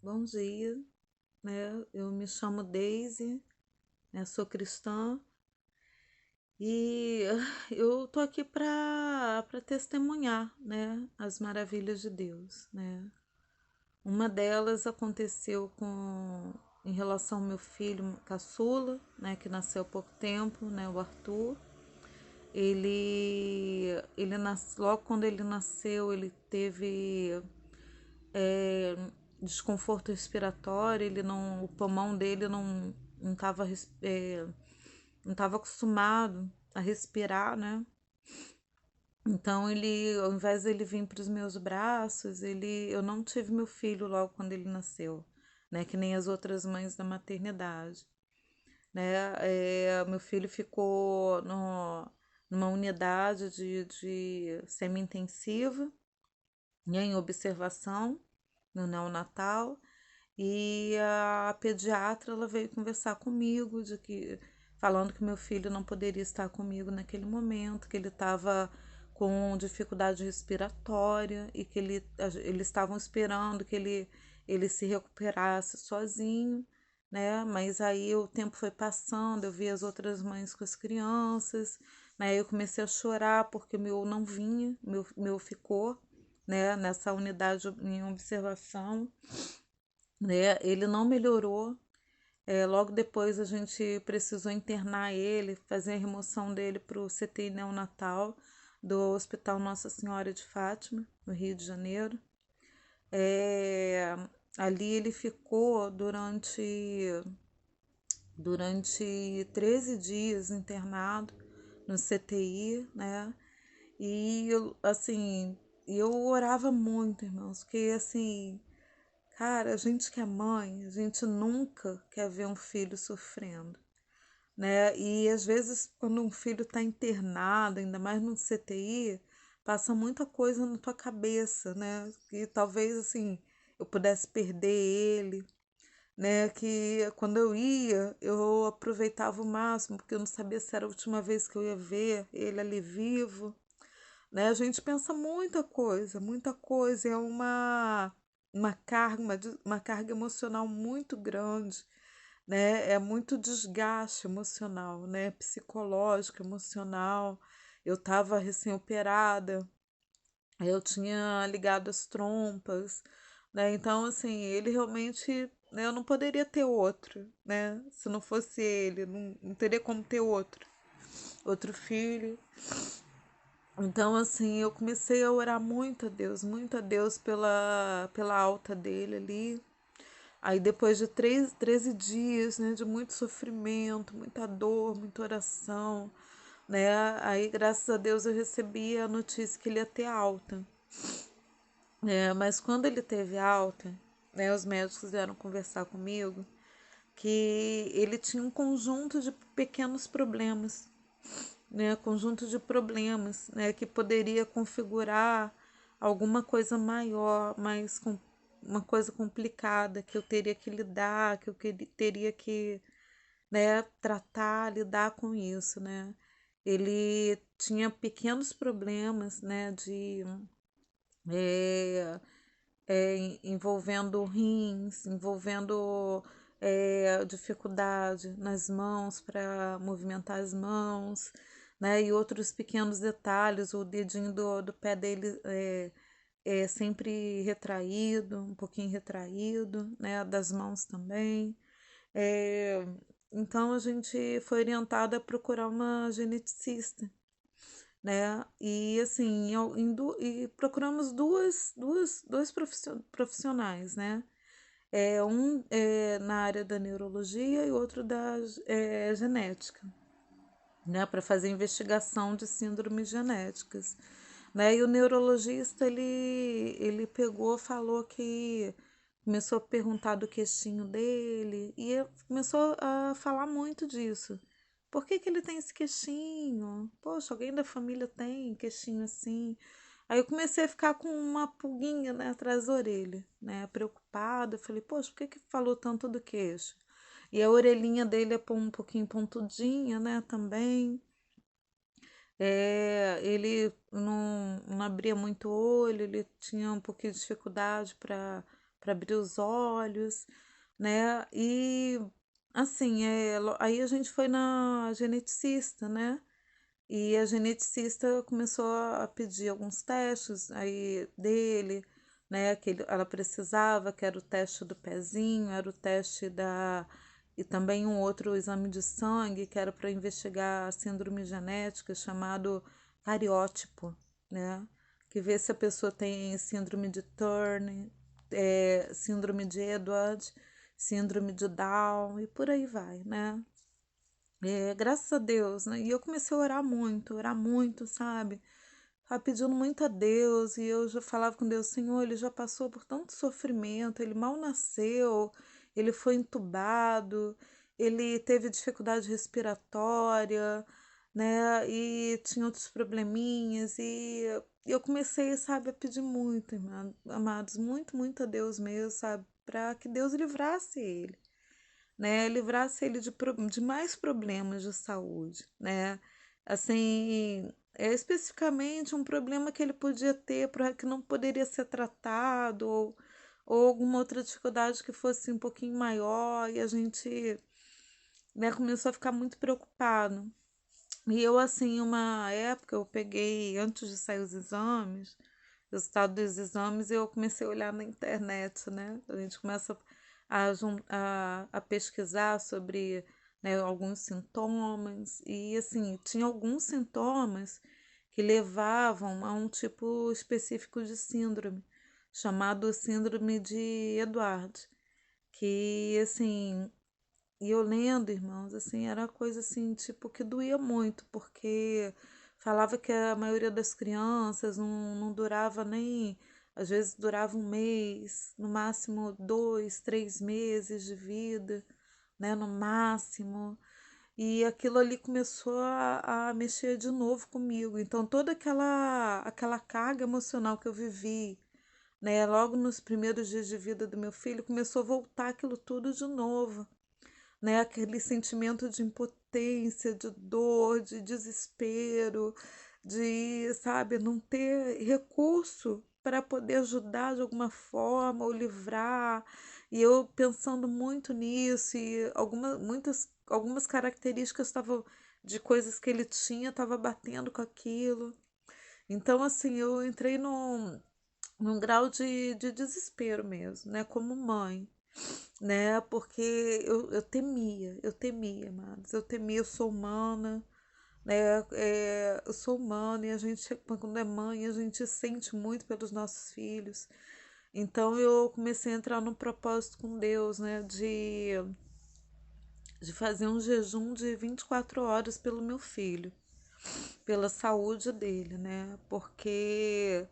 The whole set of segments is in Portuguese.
bom dia, né? Eu me chamo Daisy, né? Sou cristã e eu tô aqui para testemunhar, né? As maravilhas de Deus, né? Uma delas aconteceu em relação ao meu filho caçula, né? Que nasceu há pouco tempo, né? O Arthur. Logo quando ele nasceu, ele teve é, desconforto respiratório, o pulmão dele não estava não estava acostumado a respirar, né? Então ao invés de ele vir para os meus braços, eu não tive meu filho logo quando ele nasceu, né? Que nem as outras mães da maternidade, né? Meu filho ficou numa unidade de semi-intensiva, né, em observação no neonatal. E a pediatra ela veio conversar comigo falando que meu filho não poderia estar comigo naquele momento, que ele estava com dificuldade respiratória e que eles estavam esperando que ele se recuperasse sozinho, né? Mas aí o tempo foi passando, eu vi as outras mães com as crianças, né? Eu comecei a chorar porque o meu não vinha, meu ficou, né? Nessa unidade em observação, né? Ele não melhorou. Logo depois a gente precisou internar ele, fazer a remoção dele para o CTI neonatal do Hospital Nossa Senhora de Fátima, no Rio de Janeiro. É, Ali ele ficou durante 13 dias internado no CTI, né? E assim, eu orava muito, irmãos, porque assim, cara, a gente que é mãe, a gente nunca quer ver um filho sofrendo, né? E às vezes, quando um filho está internado, ainda mais no CTI, passa muita coisa na tua cabeça, né? Que talvez assim eu pudesse perder ele, né? Que quando eu ia, eu aproveitava o máximo, porque eu não sabia se era a última vez que eu ia ver ele ali vivo, né? A gente pensa muita coisa, é uma carga emocional muito grande, né? É muito desgaste emocional, né? Psicológico, emocional. Eu estava recém-operada, aí eu tinha ligado as trompas, né? Então, assim, ele realmente, né, eu não poderia ter outro, né? Se não fosse ele, não teria como ter outro filho. Então, assim, eu comecei a orar muito a Deus pela alta dele ali. Aí, depois de 13 dias, né, de muito sofrimento, muita dor, muita oração, né, aí, graças a Deus, eu recebi a notícia que ele ia ter alta. Mas quando ele teve alta, né, os médicos vieram conversar comigo que ele tinha um conjunto de pequenos problemas, né, conjunto de problemas, né, que poderia configurar alguma coisa maior, uma coisa complicada que eu teria que lidar, que teria que, né, tratar, lidar com isso, né. Ele tinha pequenos problemas, né, é, envolvendo rins, envolvendo dificuldade nas mãos para movimentar as mãos, né? E outros pequenos detalhes, o dedinho do pé dele é sempre retraído, um pouquinho retraído, né? Das mãos também. É, então a gente foi orientada a procurar uma geneticista, né? E assim, e procuramos dois profissionais, né? Um na área da neurologia e outro da genética, né? Para fazer investigação de síndromes genéticas, né? E o neurologista ele pegou, falou que começou a perguntar do queixinho dele e começou a falar muito disso. Por que que ele tem esse queixinho? Poxa, alguém da família tem queixinho assim? Aí eu comecei a ficar com uma pulguinha, né, atrás da orelha, né, preocupada. Falei, poxa, por que que falou tanto do queixo? E a orelhinha dele é um pouquinho pontudinha, né, também. Ele não abria muito o olho, ele tinha um pouquinho de dificuldade para abrir os olhos, né? E assim, aí a gente foi na geneticista, né? E a geneticista começou a pedir alguns testes aí dele, né? Ela precisava, que era o teste do pezinho, era o teste da. E também um outro exame de sangue, que era para investigar a síndrome genética, chamado cariótipo, né? Que vê se a pessoa tem síndrome de Turner, síndrome de Edward, síndrome de Down e por aí vai, né? Graças a Deus, né? E eu comecei a orar muito, sabe? Tava pedindo muito a Deus, e eu já falava com Deus, Senhor, ele já passou por tanto sofrimento, ele mal nasceu, ele foi entubado, ele teve dificuldade respiratória, né? E tinha outros probleminhas, e eu comecei, sabe, a pedir muito, amados, muito, muito a Deus mesmo, sabe? Para que Deus livrasse ele, né? Livrasse ele de mais problemas de saúde, né? Assim, especificamente um problema que ele podia ter, que não poderia ser tratado, ou alguma outra dificuldade que fosse um pouquinho maior, e a gente, né, começou a ficar muito preocupado. E eu, assim, uma época, eu peguei, antes de sair os exames, o resultado dos exames, eu comecei a olhar na internet, né? A gente começa a pesquisar sobre, né, alguns sintomas, e, assim, tinha alguns sintomas que levavam a um tipo específico de síndrome, chamado síndrome de Edward, que, assim, e eu lendo, irmãos, assim, era uma coisa assim, tipo, que doía muito, porque falava que a maioria das crianças não durava nem, às vezes durava um mês, no máximo 2, 3 meses de vida, né, no máximo. E aquilo ali começou a mexer de novo comigo. Então, toda aquela carga emocional que eu vivi, né, logo nos primeiros dias de vida do meu filho, começou a voltar aquilo tudo de novo, né? Aquele sentimento de impotência, de dor, de desespero, de, sabe, não ter recurso para poder ajudar de alguma forma ou livrar. E eu pensando muito nisso, e algumas características estavam de coisas que ele tinha, estava batendo com aquilo. Então, assim, eu entrei num grau de desespero mesmo, né? Como mãe, né? Porque eu temia, amados, eu temia, eu sou humana, né? Eu sou humana e a gente, quando é mãe, a gente sente muito pelos nossos filhos. Então eu comecei a entrar num propósito com Deus, né? De fazer um jejum de 24 horas pelo meu filho, pela saúde dele, né? Porque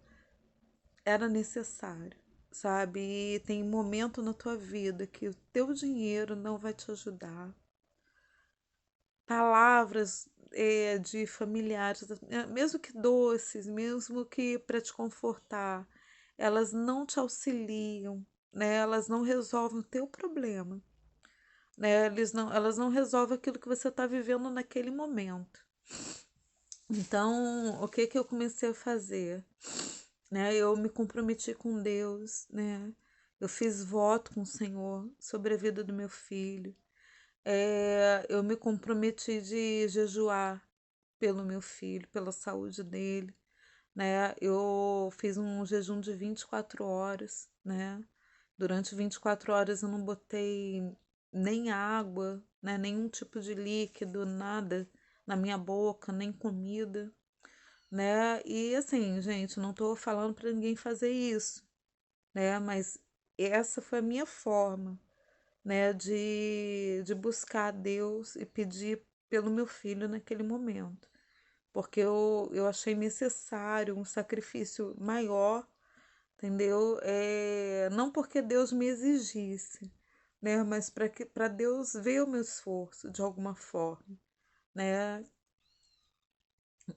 era necessário, sabe? E tem momento na tua vida que o teu dinheiro não vai te ajudar. Palavras de familiares, mesmo que doces, mesmo que para te confortar, elas não te auxiliam, né? Elas não resolvem o teu problema, né? Elas não resolvem aquilo que você está vivendo naquele momento. Então, o que que eu comecei a fazer? Né? Eu me comprometi com Deus, né? Eu fiz voto com o Senhor sobre a vida do meu filho. Eu me comprometi de jejuar pelo meu filho, pela saúde dele, né? Eu fiz um jejum de 24 horas, né? Durante 24 horas eu não botei nem água, né? Nenhum tipo de líquido, nada na minha boca, nem comida, né? E assim, gente, não tô falando para ninguém fazer isso, né? Mas essa foi a minha forma, né? De buscar a Deus e pedir pelo meu filho naquele momento, porque eu achei necessário um sacrifício maior, entendeu? Não porque Deus me exigisse, né? Mas para Deus ver o meu esforço de alguma forma, né?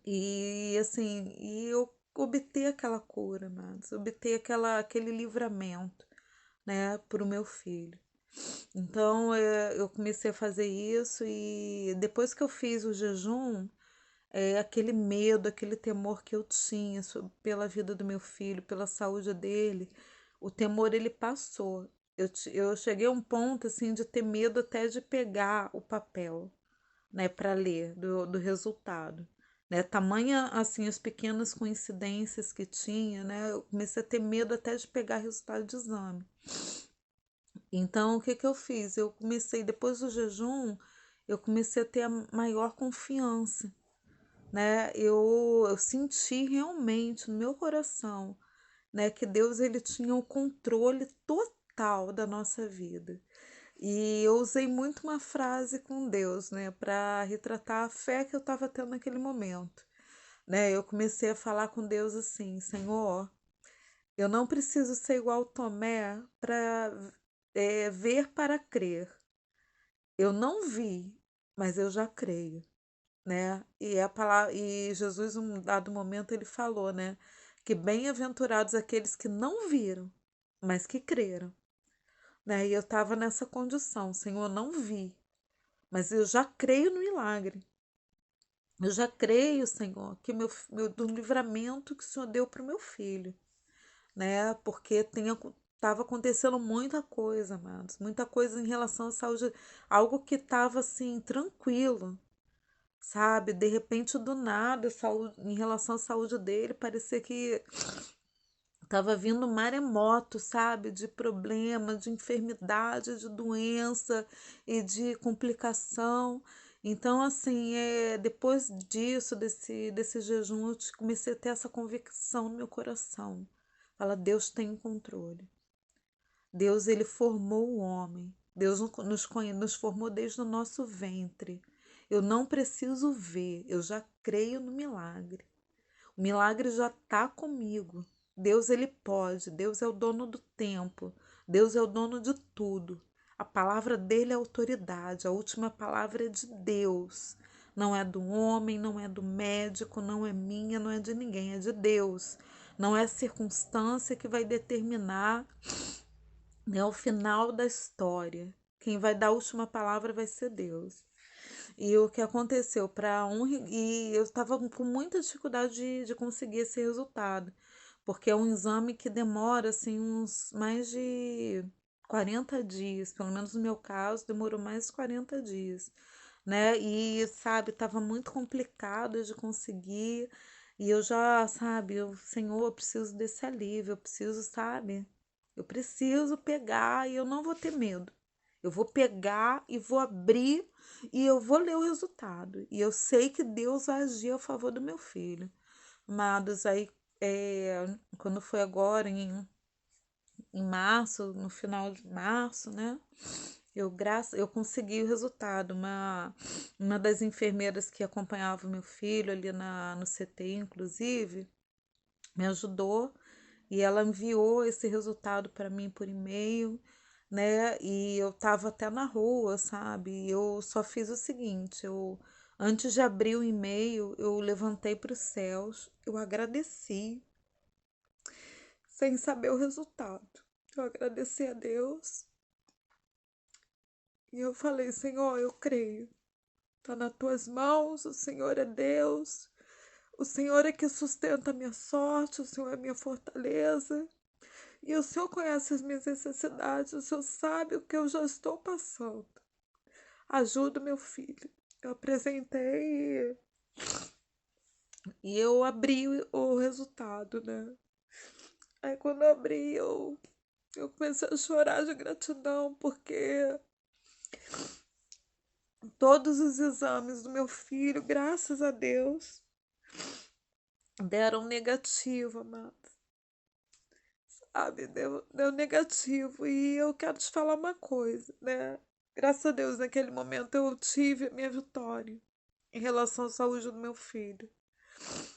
E assim, e eu obter aquela cura, mas obter aquele livramento, né, para o meu filho. Então, eu comecei a fazer isso, e depois que eu fiz o jejum, aquele medo, aquele temor que eu tinha pela vida do meu filho, pela saúde dele, o temor ele passou. Eu cheguei a um ponto assim de ter medo até de pegar o papel, né, para ler do resultado, né? Tamanha assim as pequenas coincidências que tinha, né? Eu comecei a ter medo até de pegar resultado de exame. Então, o que que eu fiz? Eu comecei depois do jejum, eu comecei a ter a maior confiança, né? Eu senti realmente no meu coração, né, que Deus ele tinha o controle total da nossa vida. E eu usei muito uma frase com Deus, né, para retratar a fé que eu estava tendo naquele momento, né? Eu comecei a falar com Deus assim: Senhor, eu não preciso ser igual Tomé para ver para crer. Eu não vi, mas eu já creio, né? E a palavra, e Jesus, em um dado momento, ele falou, né, que bem-aventurados aqueles que não viram, mas que creram, né? E eu estava nessa condição, Senhor, eu não vi, mas eu já creio no milagre. Eu já creio, Senhor, que do livramento que o Senhor deu para o meu filho, né? Porque estava acontecendo muita coisa, amados, muita coisa em relação à saúde, algo que estava assim tranquilo, sabe? De repente, do nada, saúde, em relação à saúde dele, parecia que estava vindo um maremoto, sabe? De problema, de enfermidade, de doença e de complicação. Então, assim, depois disso, desse jejum, comecei a ter essa convicção no meu coração. Fala, Deus tem o controle. Deus, ele formou o homem. Deus nos formou desde o nosso ventre. Eu não preciso ver, eu já creio no milagre. O milagre já está comigo. Deus, ele pode. Deus é o dono do tempo. Deus é o dono de tudo. A palavra dele é autoridade. A última palavra é de Deus. Não é do homem, não é do médico, não é minha, não é de ninguém, é de Deus. Não é a circunstância que vai determinar, né, o final da história. Quem vai dar a última palavra vai ser Deus. E o que aconteceu e eu estava com muita dificuldade de conseguir esse resultado, porque é um exame que demora assim uns mais de 40 dias, pelo menos no meu caso, demorou mais de 40 dias, né? E sabe, estava muito complicado de conseguir, e eu já, sabe, Senhor, eu preciso desse alívio, eu preciso, sabe? Eu preciso pegar e eu não vou ter medo. Eu vou pegar e vou abrir e eu vou ler o resultado. E eu sei que Deus vai agir a favor do meu filho. Amados, aí, quando foi agora, em março, no final de março, né? Eu consegui o resultado. Uma das enfermeiras que acompanhava o meu filho ali no CT, inclusive, me ajudou e ela enviou esse resultado para mim por e-mail, né? E eu tava até na rua, sabe? E eu só fiz o seguinte, eu antes de abrir o e-mail, eu levantei para os céus, eu agradeci, sem saber o resultado. Eu agradeci a Deus e eu falei, Senhor, eu creio. Tá nas tuas mãos, o Senhor é Deus. O Senhor é que sustenta a minha sorte, o Senhor é minha fortaleza. E o Senhor conhece as minhas necessidades, o Senhor sabe o que eu já estou passando. Ajuda meu filho. Eu apresentei e eu abri o resultado, né? Aí quando eu abri, eu comecei a chorar de gratidão, porque todos os exames do meu filho, graças a Deus, deram negativo, amado. Sabe, deu negativo. E eu quero te falar uma coisa, né? Graças a Deus, naquele momento eu tive a minha vitória em relação à saúde do meu filho,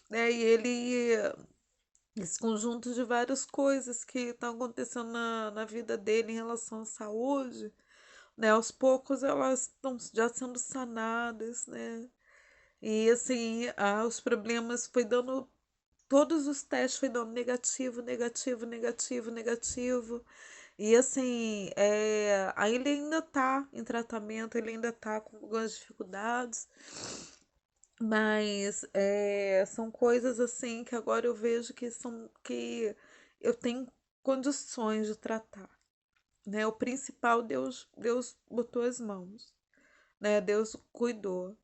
né? E esse conjunto de várias coisas que estão acontecendo na vida dele em relação à saúde, né? Aos poucos elas estão já sendo sanadas, né? E assim, os problemas foi dando, todos os testes foi dando negativo, negativo, negativo, negativo. E assim, aí ele ainda tá em tratamento, ele ainda tá com algumas dificuldades, mas são coisas assim que agora eu vejo que eu tenho condições de tratar, né? O principal, Deus botou as mãos, né? Deus cuidou,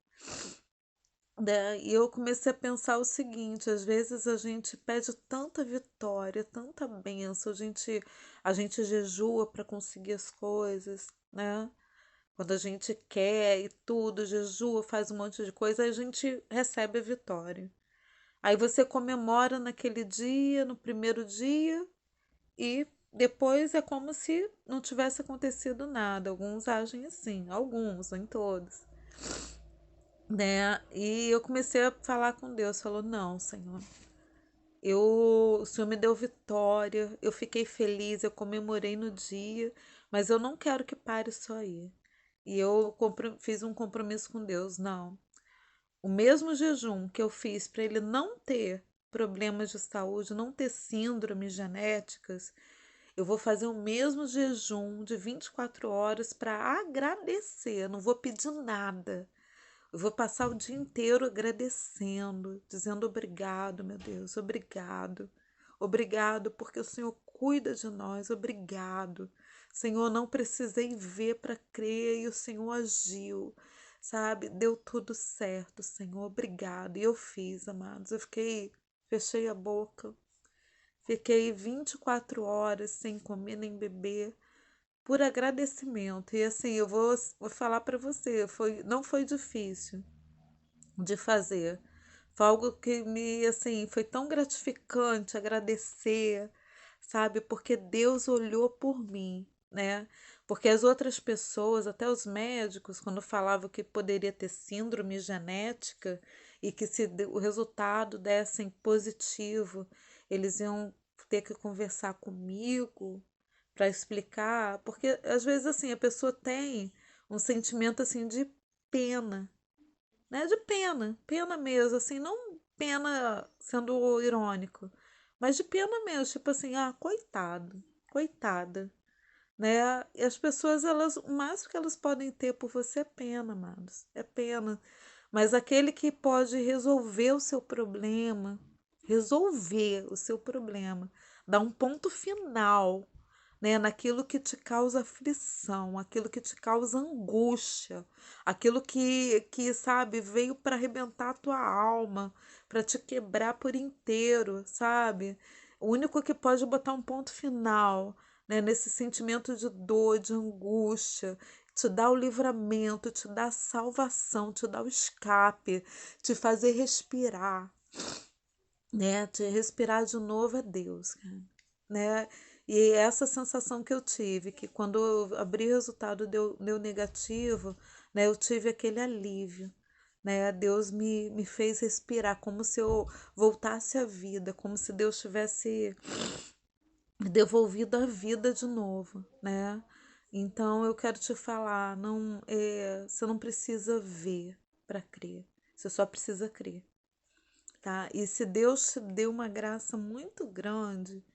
né? E eu comecei a pensar o seguinte: às vezes a gente pede tanta vitória, tanta bênção, a gente jejua para conseguir as coisas, né? Quando a gente quer e tudo, jejua, faz um monte de coisa, a gente recebe a vitória. Aí você comemora naquele dia, no primeiro dia, e depois é como se não tivesse acontecido nada. Alguns agem assim, alguns, nem todos, né? E eu comecei a falar com Deus, falou: "Não, Senhor, o Senhor me deu vitória, eu fiquei feliz, eu comemorei no dia, mas eu não quero que pare só aí." E eu fiz um compromisso com Deus, não. O mesmo jejum que eu fiz para ele não ter problemas de saúde, não ter síndromes genéticas, eu vou fazer o mesmo jejum de 24 horas para agradecer. Eu não vou pedir nada. Eu vou passar o dia inteiro agradecendo, dizendo obrigado, meu Deus, obrigado. Obrigado porque o Senhor cuida de nós, obrigado. Senhor, não precisei ver para crer e o Senhor agiu, sabe? Deu tudo certo, Senhor, obrigado. E eu fiz, amados. Fechei a boca, fiquei 24 horas sem comer nem beber por agradecimento. E assim, vou falar para você, não foi difícil de fazer. Foi algo que assim, foi tão gratificante agradecer, sabe? Porque Deus olhou por mim, né? Porque as outras pessoas, até os médicos, quando falavam que poderia ter síndrome genética e que se o resultado desse positivo, eles iam ter que conversar comigo para explicar, porque às vezes assim a pessoa tem um sentimento assim de pena, né? De pena, pena mesmo, assim, não pena sendo irônico, mas de pena mesmo, tipo assim, ah, coitado, coitada, né? E as pessoas, o máximo que elas podem ter por você é pena, amados, é pena. Mas aquele que pode resolver o seu problema, dar um ponto final, né, naquilo que te causa aflição, aquilo que te causa angústia, aquilo que sabe, veio para arrebentar a tua alma, para te quebrar por inteiro, sabe? O único que pode botar um ponto final, né, nesse sentimento de dor, de angústia, te dar o livramento, te dar a salvação, te dar o escape, te fazer respirar, né? Te respirar de novo é Deus, cara, né? E essa sensação que eu tive, que quando eu abri o resultado deu negativo, né? Eu tive aquele alívio, né? Deus me fez respirar como se eu voltasse à vida, como se Deus tivesse me devolvido a vida de novo, né? Então eu quero te falar, você não precisa ver para crer, você só precisa crer, tá? E se Deus te deu uma graça muito grande,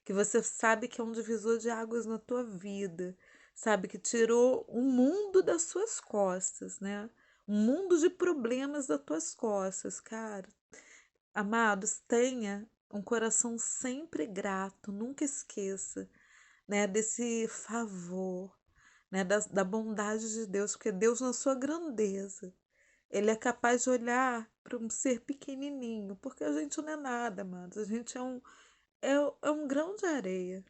que você sabe que é um divisor de águas na tua vida, sabe que tirou um mundo das suas costas, né? Um mundo de problemas das tuas costas, cara. Amados, tenha um coração sempre grato, nunca esqueça, né, desse favor, né, da bondade de Deus, porque Deus, na sua grandeza, ele é capaz de olhar para um ser pequenininho, porque a gente não é nada, amados, a gente é um grão de areia,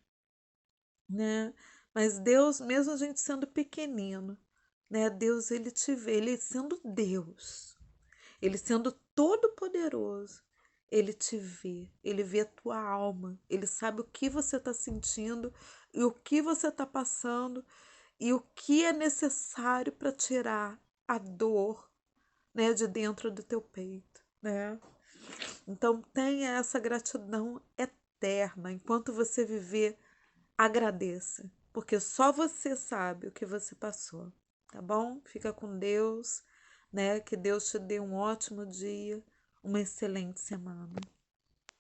né? Mas Deus, mesmo a gente sendo pequenino, né, Deus, ele te vê, ele sendo Deus, ele sendo todo-poderoso, ele te vê, ele vê a tua alma, ele sabe o que você está sentindo e o que você está passando e o que é necessário para tirar a dor, né, de dentro do teu peito, né? Então tenha essa gratidão eterna. Enquanto você viver, agradeça, porque só você sabe o que você passou, tá bom? Fica com Deus, né? Que Deus te dê um ótimo dia, uma excelente semana.